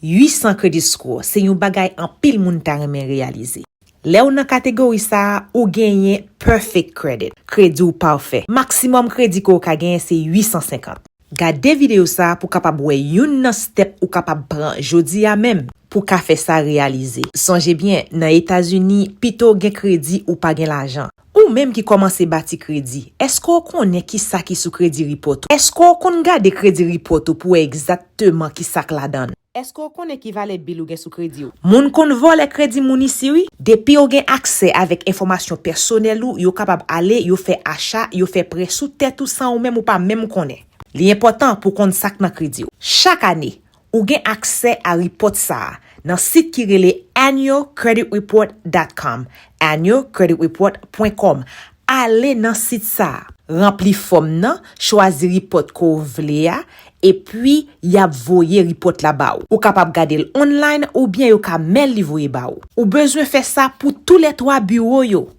800 credit score, c'est yon bagay en pile moun ta reme réaliser. Le ou nan kategori sa, ou genye perfect credit, crédit ou parfait. Maximum crédit ko ka genye c'est 850. Gade vidéo sa pou kapab wè yon nan step ou kapab pran jodi a même pour ka fè sa réaliser. Sonje bien, nan États-Unis, pito gen crédit ou pa gen l'argent. Ou même qui commence bâti crédit. Est-ce qu'on connaît qui ça qui sous crédit report? Est-ce qu'on connaît garder crédit report pour exactement qui ça la donne? Est-ce qu'on connaît qui valait bill ou gen sous crédit? Moun kon vole crédit moun ici oui, depuis ou gen accès avec information personnelle ou yo capable aller, yo fait achat, yo fait prêt sous tête ou sans ou même ou pas même connaît. L'important pour qu'on sak nan crédit. Chaque année, ou gen accès à report ça dans site qui relè annualcreditreport.com, annualcreditreport.com. Allez dans site ça, rempli forme nan, choisi report ko vle ya, et puis y a voyer report là-bas. Ou capable garder online ou bien yo ka mail li voyer ba ou besoin faire ça pour tous les 3 bureaux yo.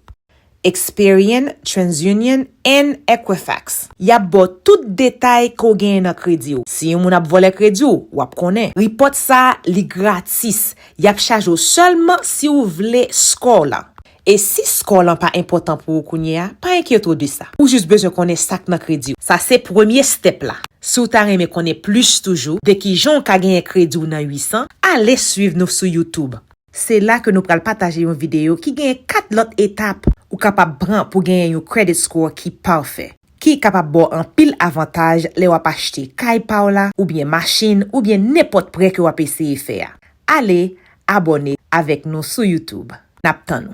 Experian, TransUnion, and Equifax. Y a bo tout détail ko gen nan crédit ou. Si yon moun ap vole crédit ou ap konnen. Report ça li gratis. Y ap charge ou seulement si ou vle score la. Et si score la pas important pour ou kounye, pas inquiète de ça. Ou juste besoin konnen sak nan crédit. Ça c'est premier step là. Si ou ta reme konnen plus toujours, de ki jon ka gen crédit ou nan 800, allez suivre nous sur YouTube. C'est là que nous pral partager une vidéo qui gagne 4 autres étapes ou capable prendre pour gagner un credit score qui parfait. Qui capable bon en pile avantage les wap acheter kay paola ou bien machine ou bien n'importe prêt que wap essayer faire. Allez, abonnez avec nous sur YouTube. N'attendons.